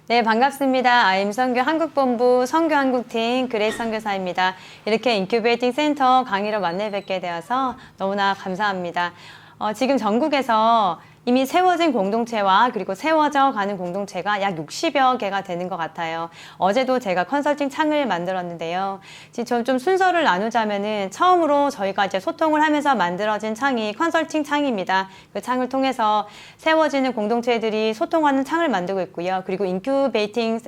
네, 반갑습니다. I'm 선교 한국본부 선교 한국팀 그레이스 선교사입니다. 이렇게 인큐베이팅 센터 강의로 만나 뵙게 되어서 너무나 감사합니다. 지금 전국에서 이미 세워진 공동체와 그리고 세워져 가는 공동체가 약 60여 개가 되는 것 같아요. 어제도 제가 컨설팅 창을 만들었는데요. 지금 좀 순서를 나누자면은 처음으로 저희가 이제 소통을 하면서 만들어진 창이 컨설팅 창입니다. 그 창을 통해서 세워지는 공동체들이 소통하는 창을 만들고 있고요. 그리고 인큐베이팅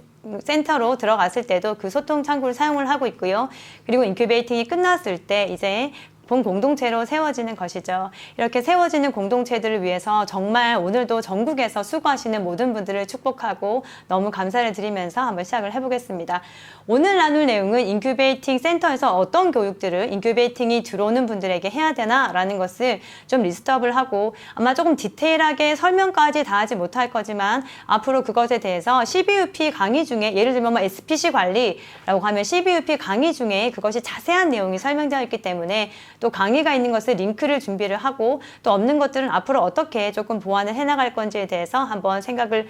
센터로 들어갔을 때도 그 소통 창구를 사용을 하고 있고요. 그리고 인큐베이팅이 끝났을 때 이제 본 공동체로 세워지는 것이죠. 이렇게 세워지는 공동체들을 위해서 정말 오늘도 전국에서 수고하시는 모든 분들을 축복하고 너무 감사를 드리면서 한번 시작을 해보겠습니다. 오늘 나눌 내용은 인큐베이팅 센터에서 어떤 교육들을 인큐베이팅이 들어오는 분들에게 해야 되나 라는 것을 좀 리스트업을 하고 아마 조금 디테일하게 설명까지 다 하지 못할 거지만 앞으로 그것에 대해서 CBUP 강의 중에 예를 들면 SPC 관리라고 하면 CBUP 강의 중에 그것이 자세한 내용이 설명되어 있기 때문에 또 강의가 있는 것을 링크를 준비를 하고 또 없는 것들은 앞으로 어떻게 조금 보완을 해나갈 건지에 대해서 한번 생각을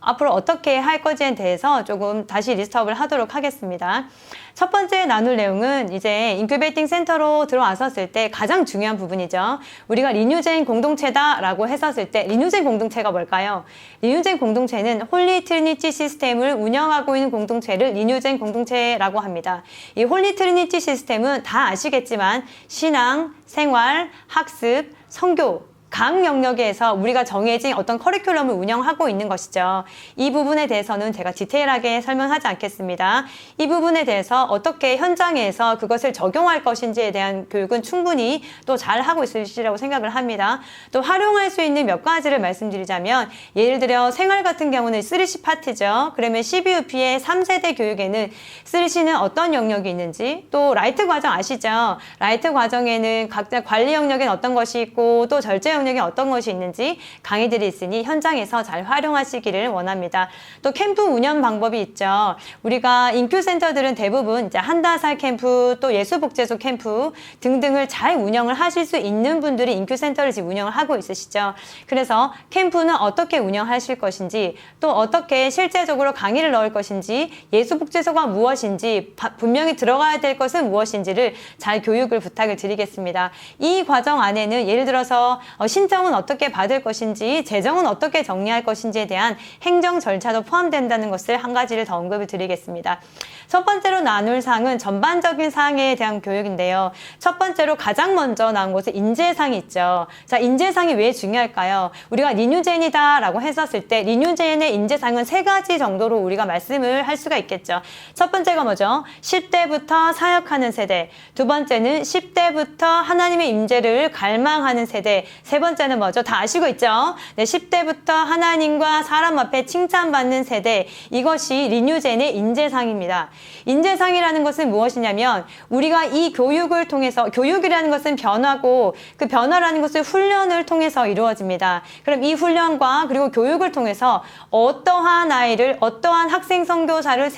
앞으로 어떻게 할 건지에 대해서 조금 다시 리스트업을 하도록 하겠습니다. 첫 번째 나눌 내용은 이제 인큐베이팅 센터로 들어왔었을 때 가장 중요한 부분이죠. 우리가 리뉴젠 공동체다라고 했었을 때 리뉴젠 공동체가 뭘까요? 리뉴젠 공동체는 홀리 트리니티 시스템을 운영하고 있는 공동체를 리뉴젠 공동체라고 합니다. 이 홀리 트리니티 시스템은 다 아시겠지만 신앙, 생활, 학습, 선교 각 영역에서 우리가 정해진 어떤 커리큘럼을 운영하고 있는 것이죠. 이 부분에 대해서는 제가 디테일하게 설명하지 않겠습니다. 이 부분에 대해서 어떻게 현장에서 그것을 적용할 것인지에 대한 교육은 충분히 또 잘 하고 있으시라고 생각을 합니다. 또 활용할 수 있는 몇 가지를 말씀드리자면 예를 들어 생활 같은 경우는 3C 파트죠. 그러면 CBUP의 3세대 교육에는 3C는 어떤 영역이 있는지 또 라이트 과정 아시죠? 라이트 과정에는 각자 관리 영역엔 어떤 것이 있고 또 절제 영역에 어떤 것이 있는지 강의들이 있으니 현장에서 잘 활용하시기를 원합니다. 또 캠프 운영 방법이 있죠. 우리가 인큐센터들은 대부분 이제 한다살 캠프 또 예수복제소 캠프 등등을 잘 운영을 하실 수 있는 분들이 인큐센터를 지금 운영을 하고 있으시죠. 그래서 캠프는 어떻게 운영하실 것인지 또 어떻게 실제적으로 강의를 넣을 것인지 예수복제소가 무엇인지 분명히 들어가야 될 것은 무엇인지를 잘 교육을 부탁을 드리겠습니다. 이 과정 안에는 예를 들어서 신청은 어떻게 받을 것인지 재정은 어떻게 정리할 것인지에 대한 행정 절차도 포함된다는 것을 한 가지를 더 언급을 드리겠습니다. 첫 번째로 나눌 사항은 전반적인 사항에 대한 교육인데요. 첫 번째로 가장 먼저 나온 것은 인재상이 있죠. 자, 인재상이 왜 중요할까요? 우리가 리뉴젠이다 라고 했었을 때 리뉴젠의 인재상은 세 가지 정도로 우리가 말씀을 할 수가 있겠죠. 첫 번째가 뭐죠? 10대부터 사역하는 세대, 두 번째는 10대부터 하나님의 임재를 갈망하는 세대, 세 번째는 뭐죠? 다 아시고 있죠? 네, 10대부터 하나님과 사람 앞에 칭찬받는 세대, 이것이 리뉴젠의 인재상입니다. 인재상이라는 것은 무엇이냐면 우리가 이 교육을 통해서, 교육이라는 것은 변화고 그 변화라는 것은 훈련을 통해서 이루어집니다. 그럼 이 훈련과 그리고 교육을 통해서 어떠한 아이를, 어떠한 학생 선교사를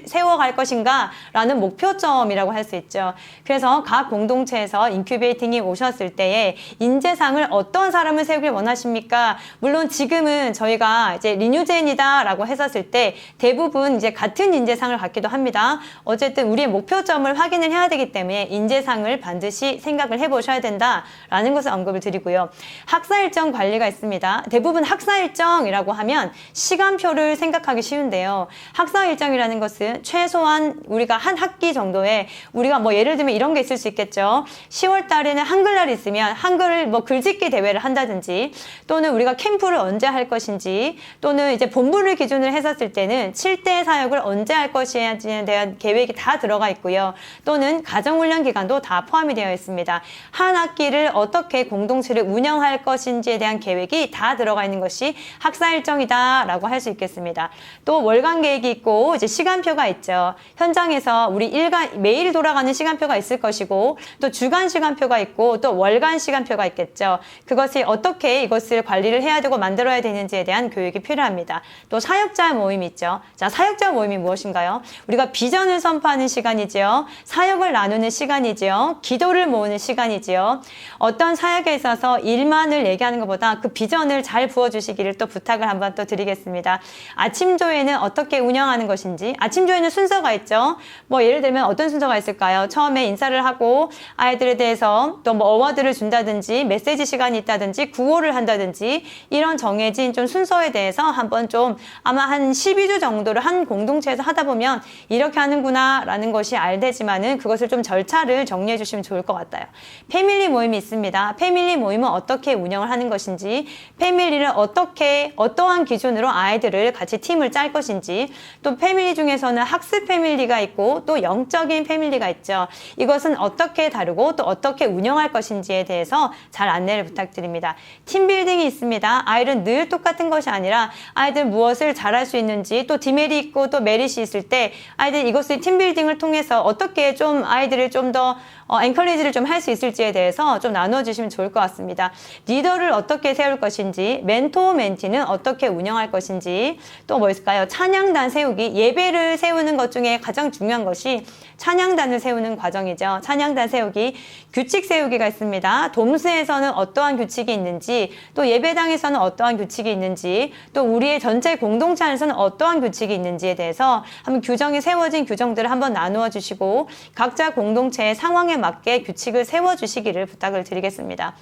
세워갈 것인가 라는 목표점이라고 할 수 있죠. 그래서 각 공동체에서 인큐베이팅이 오셨을 때에 인재상을 어떤 사람을 세우길 원하십니까? 물론 지금은 저희가 이제 리뉴젠이다 라고 했었을 때 대부분 이제 같은 인재상을 갖기도 합니다. 어쨌든 우리의 목표점을 확인을 해야 되기 때문에 인재상을 반드시 생각을 해보셔야 된다라는 것을 언급을 드리고요. 학사일정 관리가 있습니다. 대부분 학사일정이라고 하면 시간표를 생각하기 쉬운데요. 학사일정이라는 것은 최소한 우리가 한 학기 정도에 우리가 뭐 예를 들면 이런 게 있을 수 있겠죠. 10월 달에는 한글날이 있으면 한글 뭐 글짓기 대회를 한다든지 또는 우리가 캠프를 언제 할 것인지 또는 이제 본부를 기준으로 했었을 때는 7대 사역을 언제 할 것인지에 대한 계획이 다 들어가 있고요. 또는 가정훈련 기간도 다 포함이 되어 있습니다. 한 학기를 어떻게 공동체를 운영할 것인지에 대한 계획이 다 들어가 있는 것이 학사일정이다 라고 할 수 있겠습니다. 또 월간 계획이 있고 이제 시간표가 있죠. 현장에서 우리 매일 돌아가는 시간표가 있을 것이고 또 주간 시간표가 있고 또 월간 시간표가 있겠죠. 그것이 어떻게 이것을 관리를 해야 되고 만들어야 되는지에 대한 교육이 필요합니다. 또 사역자 모임이 있죠. 자, 사역자 모임이 무엇인가요? 우리가 비전을 선포하는 시간이지요. 사역을 나누는 시간이지요. 기도를 모으는 시간이지요. 어떤 사역에 있어서 일만을 얘기하는 것보다 그 비전을 잘 부어주시기를 또 부탁을 한번 또 드리겠습니다. 아침조회는 어떻게 운영하는 것인지, 아침조회는 순서가 있죠. 뭐 예를 들면 어떤 순서가 있을까요? 처음에 인사를 하고 아이들에 대해서 또 뭐 어워드를 준다든지 메시지 시간이 있다든지 구호를 한다든지 이런 정해진 좀 순서에 대해서 한번 좀 아마 한 12주 정도를 한 공동체에서 하다 보면 이렇게 하는구나 라는 것이 알되지만은 그것을 좀 절차를 정리해 주시면 좋을 것 같아요. 패밀리 모임이 있습니다. 패밀리 모임은 어떻게 운영을 하는 것인지, 패밀리를 어떻게 어떠한 기준으로 아이들을 같이 팀을 짤 것인지, 또 패밀리 중에서는 학습 패밀리가 있고 또 영적인 패밀리가 있죠. 이것은 어떻게 다루고 또 어떻게 운영할 것인지에 대해서 잘 안내를 부탁드립니다. 팀빌딩이 있습니다. 아이들은 늘 똑같은 것이 아니라 아이들 무엇을 잘할 수 있는지, 또 디메리 있고 또 메릿이 있을 때 아이들 이것을 팀빌딩을 통해서 어떻게 좀 아이들을 좀 더 엔커리지를 좀 할 수 있을지에 대해서 좀 나누어 주시면 좋을 것 같습니다. 리더를 어떻게 세울 것인지, 멘토 멘티는 어떻게 운영할 것인지, 또 뭐 있을까요? 찬양단 세우기, 예배를 세우는 것 중에 가장 중요한 것이 찬양단을 세우는 과정이죠. 찬양단 세우기, 규칙 세우기가 있습니다. 돔스에서는 어떠한 규칙이 있는지, 또 예배당에서는 어떠한 규칙이 있는지, 또 우리의 전체 공동체 안에서는 어떠한 규칙이 있는지에 대해서 한번 규정이 세워진 규정들을 한번 나누어 주시고 각자 공동체의 상황에 맞게 규칙을 세워주시기를 부탁을 드리겠습니다.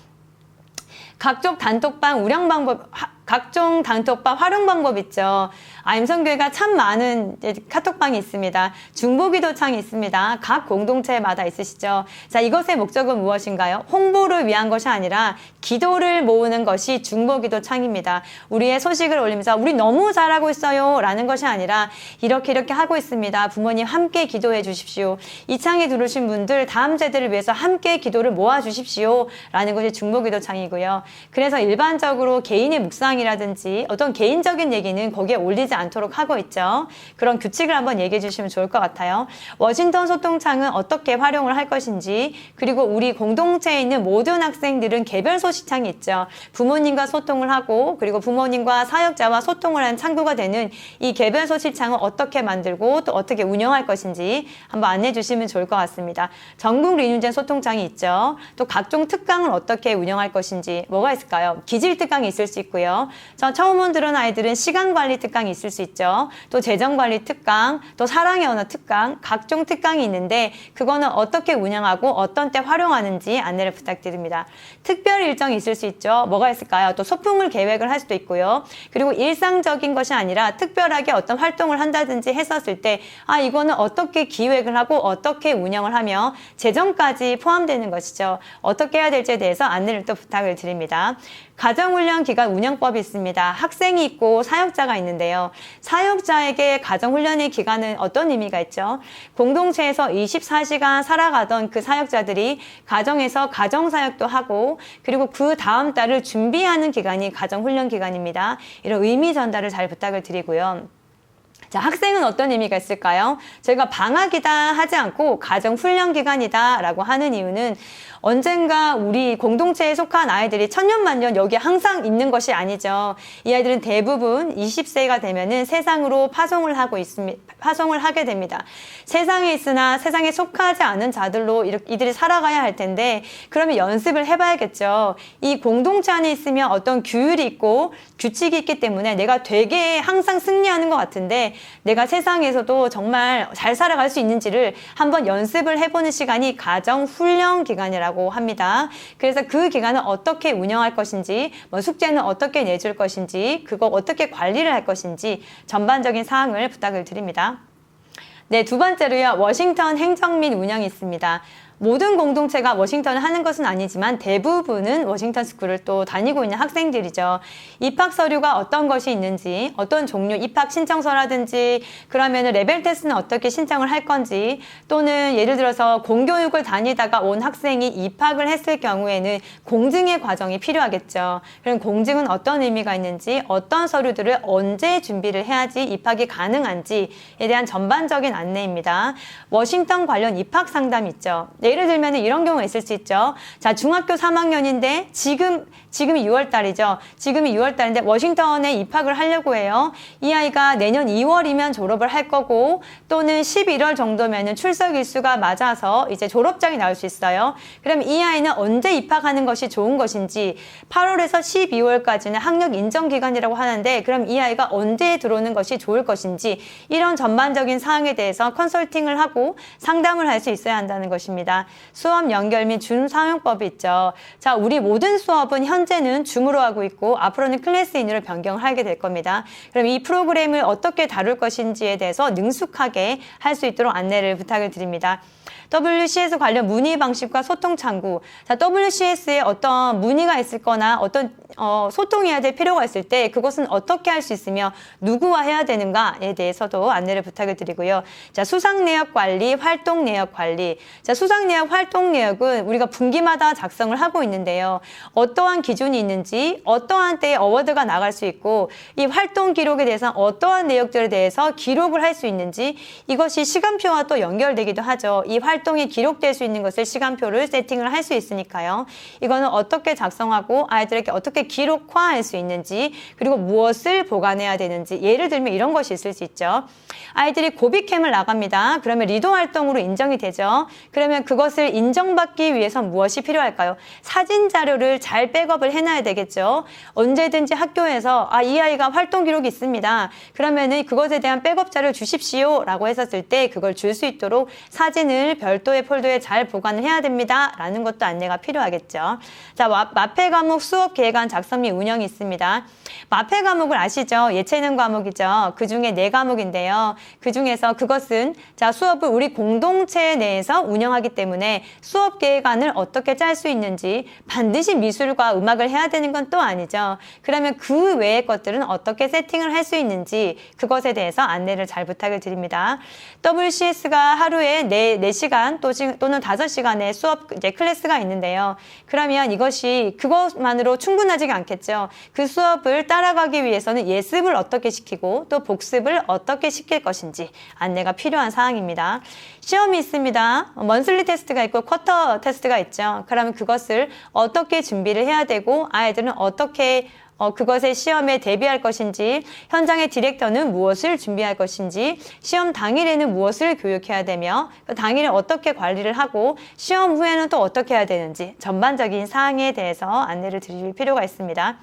각종 단톡방 운영 방법, 각종 단톡방 활용 방법 있죠. 임성교회가 참 많은 카톡방이 있습니다. 중보기도창이 있습니다. 각 공동체마다 있으시죠. 자, 이것의 목적은 무엇인가요? 홍보를 위한 것이 아니라 기도를 모으는 것이 중보기도창입니다. 우리의 소식을 올리면서 우리 너무 잘하고 있어요 라는 것이 아니라 이렇게 하고 있습니다. 부모님 함께 기도해 주십시오. 이 창에 들어오신 분들 다음 세대를 위해서 함께 기도를 모아 주십시오 라는 것이 중보기도창이고요. 그래서 일반적으로 개인의 묵상이라든지 어떤 개인적인 얘기는 거기에 올리지 않도록 하고 있죠. 그런 규칙을 한번 얘기해 주시면 좋을 것 같아요. 워싱턴 소통창은 어떻게 활용을 할 것인지, 그리고 우리 공동체에 있는 모든 학생들은 개별 소식창이 있죠. 부모님과 소통을 하고 그리고 부모님과 사역자와 소통을 하는 창구가 되는 이 개별 소식창을 어떻게 만들고 또 어떻게 운영할 것인지 한번 안내해 주시면 좋을 것 같습니다. 전국 리뉴젠 소통창이 있죠. 또 각종 특강을 어떻게 운영할 것인지 뭐가 있을까요? 기질 특강이 있을 수 있고요. 처음 온 들은 아이들은 시간관리 특강이 있을 수 있죠. 또 재정관리 특강, 또 사랑의 언어 특강, 각종 특강이 있는데 그거는 어떻게 운영하고 어떤 때 활용하는지 안내를 부탁드립니다. 특별 일정이 있을 수 있죠. 뭐가 있을까요? 또 소풍을 계획을 할 수도 있고요. 그리고 일상적인 것이 아니라 특별하게 어떤 활동을 한다든지 했었을 때 이거는 어떻게 기획을 하고 어떻게 운영을 하며 재정까지 포함되는 것이죠. 어떻게 해야 될지에 대해서 안내를 또 부탁을 드립니다. 가정훈련 기간 운영법이 있습니다. 학생이 있고 사역자가 있는데요. 사역자에게 가정훈련의 기간은 어떤 의미가 있죠? 공동체에서 24시간 살아가던 그 사역자들이 가정에서 가정사역도 하고 그리고 그 다음 달을 준비하는 기간이 가정훈련 기간입니다. 이런 의미 전달을 잘 부탁을 드리고요. 자, 학생은 어떤 의미가 있을까요? 저희가 방학이다 하지 않고 가정훈련 기간이다 라고 하는 이유는 언젠가 우리 공동체에 속한 아이들이 천년만년 여기에 항상 있는 것이 아니죠. 이 아이들은 대부분 20세가 되면은 세상으로 파송을 하게 됩니다. 세상에 있으나 세상에 속하지 않은 자들로 이들이 살아가야 할 텐데 그러면 연습을 해봐야겠죠. 이 공동체 안에 있으면 어떤 규율이 있고 규칙이 있기 때문에 내가 되게 항상 승리하는 것 같은데 내가 세상에서도 정말 잘 살아갈 수 있는지를 한번 연습을 해보는 시간이 가정훈련 기간이라고 합니다. 그래서 그 기간을 어떻게 운영할 것인지, 숙제는 어떻게 내줄 것인지, 그거 어떻게 관리를 할 것인지 전반적인 사항을 부탁을 드립니다. 네, 두 번째로요. 워싱턴 행정 및 운영이 있습니다. 모든 공동체가 워싱턴을 하는 것은 아니지만 대부분은 워싱턴 스쿨을 또 다니고 있는 학생들이죠. 입학 서류가 어떤 것이 있는지, 어떤 종류 입학 신청서라든지, 그러면 레벨 테스트는 어떻게 신청을 할 건지, 또는 예를 들어서 공교육을 다니다가 온 학생이 입학을 했을 경우에는 공증의 과정이 필요하겠죠. 그럼 공증은 어떤 의미가 있는지, 어떤 서류들을 언제 준비를 해야지 입학이 가능한지에 대한 전반적인 안내입니다. 워싱턴 관련 입학 상담이 있죠. 예를 들면 이런 경우가 있을 수 있죠. 자, 중학교 3학년인데 지금이 6월 달이죠. 지금이 6월 달인데 워싱턴에 입학을 하려고 해요. 이 아이가 내년 2월이면 졸업을 할 거고 또는 11월 정도면은 출석 일수가 맞아서 이제 졸업장이 나올 수 있어요. 그럼 이 아이는 언제 입학하는 것이 좋은 것인지 8월에서 12월까지는 학력 인정 기간이라고 하는데 그럼 이 아이가 언제 들어오는 것이 좋을 것인지 이런 전반적인 사항에 대해서 컨설팅을 하고 상담을 할 수 있어야 한다는 것입니다. 수업 연결 및 줌 사용법이 있죠. 자, 우리 모든 수업은 현재는 줌으로 하고 있고 앞으로는 클래스인으로 변경을 하게 될 겁니다. 그럼 이 프로그램을 어떻게 다룰 것인지에 대해서 능숙하게 할 수 있도록 안내를 부탁을 드립니다. WCS 관련 문의 방식과 소통 창구. 자, WCS에 어떤 문의가 있을 거나 어떤 소통해야 될 필요가 있을 때 그것은 어떻게 할 수 있으며 누구와 해야 되는가에 대해서도 안내를 부탁을 드리고요. 자, 수상 내역 관리, 활동 내역 관리. 자, 수상 내역, 활동 내역은 우리가 분기마다 작성을 하고 있는데요. 어떠한 기준이 있는지, 어떠한 때에 어워드가 나갈 수 있고 이 활동 기록에 대해서 어떠한 내역들에 대해서 기록을 할 수 있는지 이것이 시간표와 또 연결되기도 하죠. 이 활동이 기록될 수 있는 것을 시간표를 세팅을 할 수 있으니까요. 이거는 어떻게 작성하고 아이들에게 어떻게 기록화할 수 있는지 그리고 무엇을 보관해야 되는지 예를 들면 이런 것이 있을 수 있죠. 아이들이 고비캠을 나갑니다. 그러면 리더 활동으로 인정이 되죠. 그러면 그것을 인정받기 위해서 무엇이 필요할까요? 사진 자료를 잘 백업을 해놔야 되겠죠. 언제든지 학교에서 이 아이가 활동 기록이 있습니다. 그러면은 그것에 대한 백업 자료를 주십시오 라고 했었을 때 그걸 줄 수 있도록 사진을 별도의 폴더에 잘 보관을 해야 됩니다 라는 것도 안내가 필요하겠죠. 자, 마페 과목 수업 계획안 작성 및 운영이 있습니다. 마페 과목을 아시죠? 예체능 과목이죠. 그 중에 4과목인데요. 그 중에서 그것은 자, 수업을 우리 공동체 내에서 운영하기 때문에 수업 계획안을 어떻게 짤 수 있는지 반드시 미술과 음악을 해야 되는 건 또 아니죠. 그러면 그 외의 것들은 어떻게 세팅을 할 수 있는지 그것에 대해서 안내를 잘 부탁을 드립니다. WCS가 하루에 4시간 또는 5시간의 수업 클래스가 있는데요. 그러면 이것이 그것만으로 충분하지가 않겠죠. 그 수업을 따라가기 위해서는 예습을 어떻게 시키고 또 복습을 어떻게 시킬 것인지 안내가 필요한 사항입니다. 시험이 있습니다. 먼슬리 테스트가 있고 쿼터 테스트가 있죠. 그러면 그것을 어떻게 준비를 해야 되고 아이들은 어떻게 그것의 시험에 대비할 것인지, 현장의 디렉터는 무엇을 준비할 것인지, 시험 당일에는 무엇을 교육해야 되며, 그 당일에 어떻게 관리를 하고, 시험 후에는 또 어떻게 해야 되는지 전반적인 사항에 대해서 안내를 드릴 필요가 있습니다.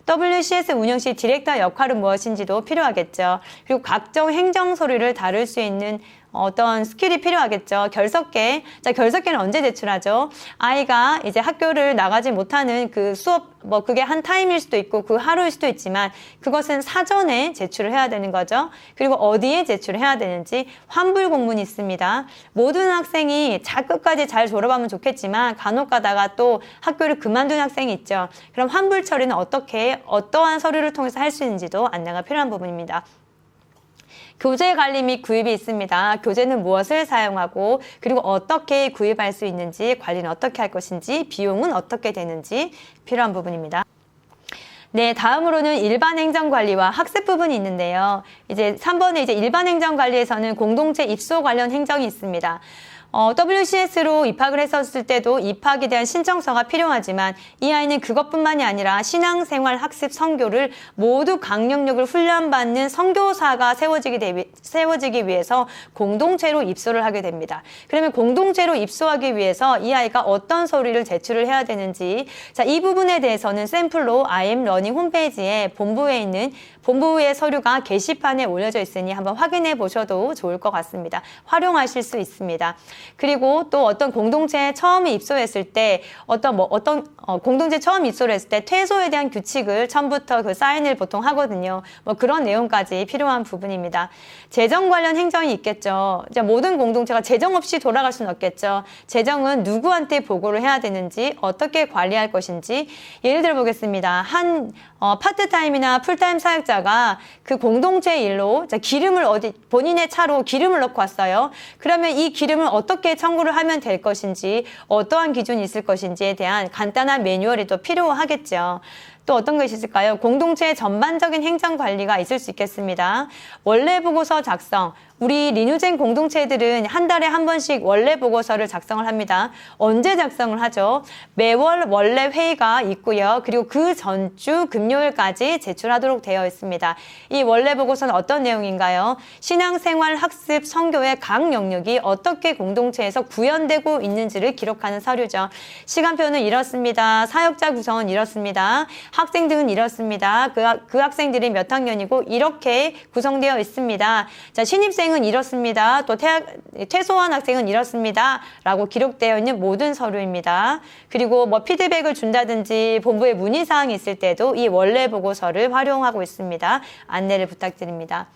WCS 운영 시 디렉터 역할은 무엇인지도 필요하겠죠. 그리고 각종 행정 서류를 다룰 수 있는 어떤 스킬이 필요하겠죠. 결석계. 자, 결석계는 언제 제출하죠? 아이가 이제 학교를 나가지 못하는 그 수업, 그게 한 타임일 수도 있고 그 하루일 수도 있지만 그것은 사전에 제출을 해야 되는 거죠. 그리고 어디에 제출을 해야 되는지 환불 공문이 있습니다. 모든 학생이 끝까지 잘 졸업하면 좋겠지만 간혹 가다가 또 학교를 그만둔 학생이 있죠. 그럼 환불 처리는 어떠한 서류를 통해서 할 수 있는지도 안내가 필요한 부분입니다. 교재 관리 및 구입이 있습니다. 교재는 무엇을 사용하고 그리고 어떻게 구입할 수 있는지 관리는 어떻게 할 것인지 비용은 어떻게 되는지 필요한 부분입니다. 네, 다음으로는 일반 행정 관리와 학습 부분이 있는데요. 이제 3번에 이제 일반 행정 관리에서는 공동체 입소 관련 행정이 있습니다. WCS로 입학을 했었을 때도 입학에 대한 신청서가 필요하지만 이 아이는 그것뿐만이 아니라 신앙생활 학습 선교를 모두 강령력을 훈련받는 선교사가 세워지기 위해서 공동체로 입소를 하게 됩니다. 그러면 공동체로 입소하기 위해서 이 아이가 어떤 서류를 제출을 해야 되는지 자, 이 부분에 대해서는 샘플로 IM러닝 홈페이지에 본부의 서류가 게시판에 올려져 있으니 한번 확인해 보셔도 좋을 것 같습니다. 활용하실 수 있습니다. 그리고 또 어떤 공동체에 처음 입소했을 때 공동체 처음 입소를 했을 때 퇴소에 대한 규칙을 처음부터 그 사인을 보통 하거든요. 그런 내용까지 필요한 부분입니다. 재정 관련 행정이 있겠죠. 이제 모든 공동체가 재정 없이 돌아갈 수는 없겠죠. 재정은 누구한테 보고를 해야 되는지 어떻게 관리할 것인지 예를 들어 보겠습니다. 파트타임이나 풀타임 사역자가 그 공동체 일로 기름을 본인의 차로 기름을 넣고 왔어요. 그러면 이 기름을 어떻게 청구를 하면 될 것인지 어떠한 기준이 있을 것인지에 대한 간단한 매뉴얼이 또 필요하겠죠. 또 어떤 것이 있을까요? 공동체의 전반적인 행정 관리가 있을 수 있겠습니다. 원래 보고서 작성. 우리 리뉴젠 공동체들은 한 달에 한 번씩 원래 보고서를 작성을 합니다. 언제 작성을 하죠? 매월 원래 회의가 있고요. 그리고 그 전주 금요일까지 제출하도록 되어 있습니다. 이 원래 보고서는 어떤 내용인가요? 신앙생활, 학습, 선교의 각 영역이 어떻게 공동체에서 구현되고 있는지를 기록하는 서류죠. 시간표는 이렇습니다. 사역자 구성은 이렇습니다. 학생들은 이렇습니다. 그 학생들이 몇 학년이고 이렇게 구성되어 있습니다. 자, 신입생 은 이렇습니다. 또 퇴소한 학생은 이렇습니다. 라고 기록되어 있는 모든 서류입니다. 그리고 뭐 피드백을 준다든지 본부에 문의사항이 있을 때도 이 원래 보고서를 활용하고 있습니다. 안내를 부탁드립니다.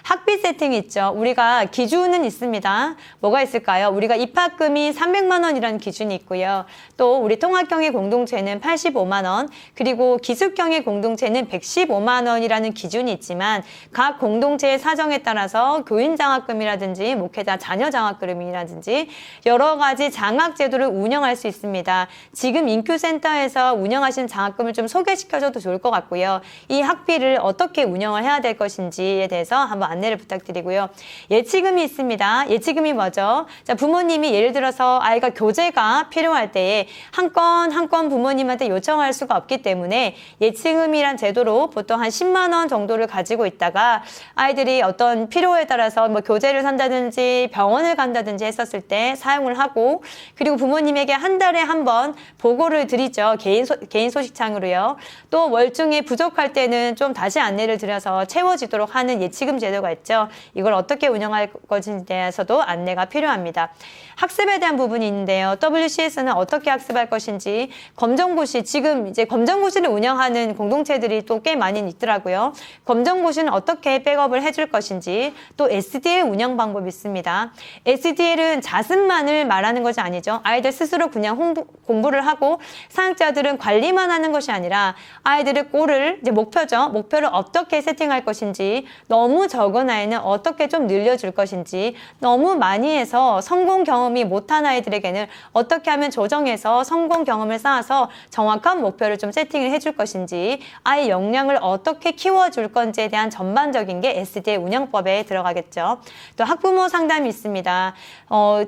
학비 세팅이 있죠. 우리가 기준은 있습니다. 뭐가 있을까요? 우리가 입학금이 300만 원이라는 기준이 있고요. 또 우리 통합경의 공동체는 85만 원, 그리고 기숙경의 공동체는 115만 원이라는 기준이 있지만 각 공동체의 사정에 따라서 교인장학금이라든지 목회자 자녀장학금이라든지 여러 가지 장학제도를 운영할 수 있습니다. 지금 인큐센터에서 운영하시는 장학금을 좀 소개시켜줘도 좋을 것 같고요. 이 학비를 어떻게 운영을 해야 될 것인지에 대해서 한번 안내를 부탁드리고요. 예치금이 있습니다. 예치금이 뭐죠? 자, 부모님이 예를 들어서 아이가 교재가 필요할 때에 한 건 한 건 부모님한테 요청할 수가 없기 때문에 예치금이란 제도로 보통 한 10만 원 정도를 가지고 있다가 아이들이 어떤 필요에 따라서 뭐 교재를 산다든지 병원을 간다든지 했었을 때 사용을 하고, 그리고 부모님에게 한 달에 한 번 보고를 드리죠. 개인 소식창으로요. 또 월중에 부족할 때는 좀 다시 안내를 드려서 채워지도록 하는 예치금 제도가 있죠. 이걸 어떻게 운영할 것인지에 대해서도 안내가 필요합니다. 학습에 대한 부분이 있는데요. WCS는 어떻게 학습할 것인지, 검정고시, 지금 이제 검정고시를 운영하는 공동체들이 또 꽤 많이 있더라고요. 검정고시는 어떻게 백업을 해줄 것인지, 또 SDL 운영 방법이 있습니다. SDL은 자습만을 말하는 것이 아니죠. 아이들 스스로 그냥 공부를 하고 사역자들은 관리만 하는 것이 아니라 아이들의 골을, 이제 목표죠. 목표를 어떻게 세팅할 것인지, 너무 적은 아이는 어떻게 좀 늘려줄 것인지, 너무 많이 해서 성공 경험이 못한 아이들에게는 어떻게 하면 조정해서 성공 경험을 쌓아서 정확한 목표를 좀 세팅을 해줄 것인지, 아이 역량을 어떻게 키워줄 건지에 대한 전반적인 게 SDL 운영법에 들어가겠죠. 또 학부모 상담이 있습니다.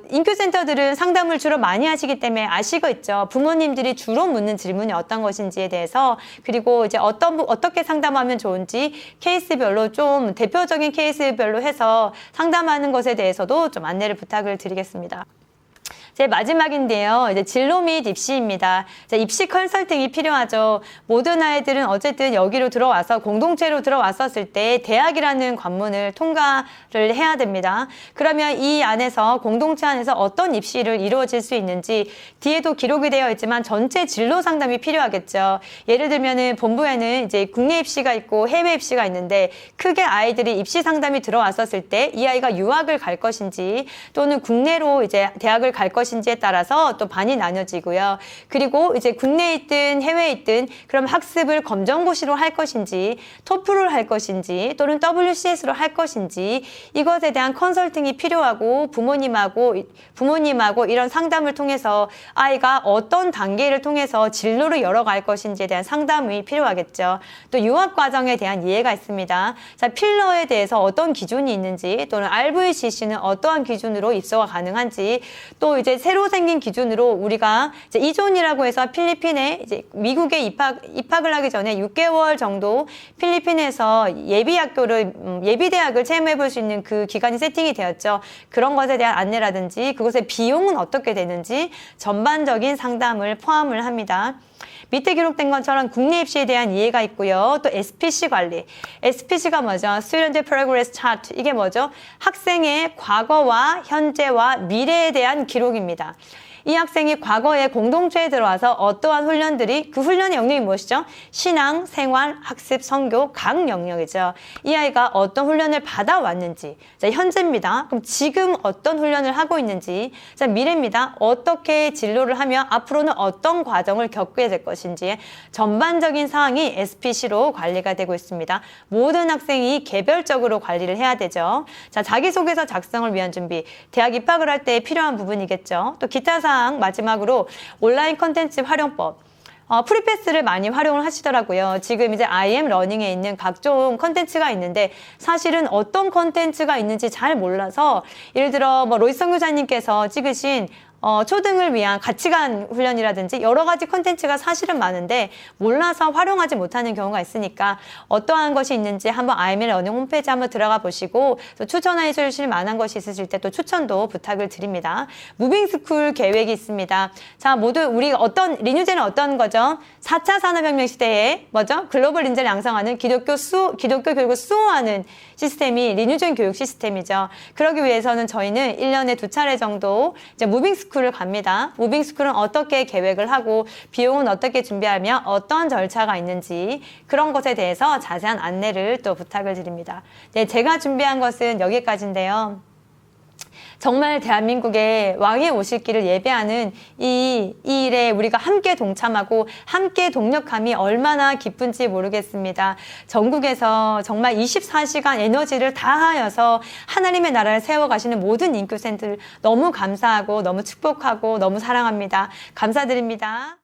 인큐센터들은 상담을 주로 많이 하시기 때문에 아시겠죠. 부모님들이 주로 묻는 질문이 어떤 것인지에 대해서, 그리고 이제 어떻게 상담하면 좋은지 케이스별로 좀 대표적인 케이스별로 해서 상담하는 것에 대해서도 좀 안내를 부탁을 드리겠습니다. 제 마지막인데요. 이제 진로 및 입시입니다. 입시 컨설팅이 필요하죠. 모든 아이들은 어쨌든 여기로 들어와서 공동체로 들어왔었을 때 대학이라는 관문을 통과를 해야 됩니다. 그러면 이 안에서 공동체 안에서 어떤 입시를 이루어질 수 있는지 뒤에도 기록이 되어 있지만 전체 진로 상담이 필요하겠죠. 예를 들면은 본부에는 이제 국내 입시가 있고 해외 입시가 있는데 크게 아이들이 입시 상담이 들어왔었을 때 이 아이가 유학을 갈 것인지 또는 국내로 이제 대학을 갈 것인지에 따라서 또 반이 나뉘어지고요. 그리고 이제 국내에 있든 해외에 있든 그럼 학습을 검정고시로 할 것인지 토플을 할 것인지 또는 WCS로 할 것인지 이것에 대한 컨설팅이 필요하고 부모님하고 이런 상담을 통해서 아이가 어떤 단계를 통해서 진로를 열어갈 것인지에 대한 상담이 필요하겠죠. 또 유학 과정에 대한 이해가 있습니다. 자, 필러에 대해서 어떤 기준이 있는지 또는 RVCC는 어떠한 기준으로 입소가 가능한지, 또 이제 새로 생긴 기준으로 우리가 이제 이존이라고 해서 필리핀에 이제 미국에 입학을 하기 전에 6개월 정도 필리핀에서 예비대학을 체험해 볼 수 있는 그 기간이 세팅이 되었죠. 그런 것에 대한 안내라든지 그것의 비용은 어떻게 되는지 전반적인 상담을 포함을 합니다. 밑에 기록된 것처럼 국내 입시에 대한 이해가 있고요. 또 SPC 관리. SPC가 뭐죠? Student Progress Chart. 이게 뭐죠? 학생의 과거와 현재와 미래에 대한 기록입니다. 이 학생이 과거에 공동체에 들어와서 어떠한 훈련들이, 그 훈련의 영역이 무엇이죠? 신앙, 생활, 학습, 선교 각 영역이죠. 이 아이가 어떤 훈련을 받아왔는지. 자, 현재입니다. 그럼 지금 어떤 훈련을 하고 있는지. 자, 미래입니다. 어떻게 진로를 하며 앞으로는 어떤 과정을 겪게 될 것인지 전반적인 사항이 SPC로 관리가 되고 있습니다. 모든 학생이 개별적으로 관리를 해야 되죠. 자, 자기소개서 작성을 위한 준비. 대학 입학을 할 때 필요한 부분이겠죠. 또 기타 사항 마지막으로 온라인 컨텐츠 활용법. 프리패스를 많이 활용을 하시더라고요. 지금 이제 IM 러닝에 있는 각종 컨텐츠가 있는데 사실은 어떤 컨텐츠가 있는지 잘 몰라서 예를 들어 뭐 로이스 선교사님께서 찍으신 초등을 위한 가치관 훈련이라든지 여러 가지 콘텐츠가 사실은 많은데 몰라서 활용하지 못하는 경우가 있으니까 어떠한 것이 있는지 한번 IML 러닝 홈페이지 한번 들어가 보시고 또 추천해 주실 만한 것이 있으실 때 또 추천도 부탁을 드립니다. 무빙스쿨 계획이 있습니다. 자, 모두 우리 리뉴제는 어떤 거죠? 4차 산업혁명 시대에 뭐죠? 글로벌 인재를 양성하는 기독교 교육을 수호하는 시스템이 리뉴전 교육 시스템이죠. 그러기 위해서는 저희는 1년에 2차례 정도 이제 무빙스쿨을 갑니다. 무빙스쿨은 어떻게 계획을 하고 비용은 어떻게 준비하며 어떤 절차가 있는지 그런 것에 대해서 자세한 안내를 또 부탁을 드립니다. 네, 제가 준비한 것은 여기까지인데요. 정말 대한민국에 왕이 오실 길을 예배하는 이 일에 우리가 함께 동참하고 함께 동력함이 얼마나 기쁜지 모르겠습니다. 전국에서 정말 24시간 에너지를 다하여서 하나님의 나라를 세워가시는 모든 인큐센터를 너무 감사하고 너무 축복하고 너무 사랑합니다. 감사드립니다.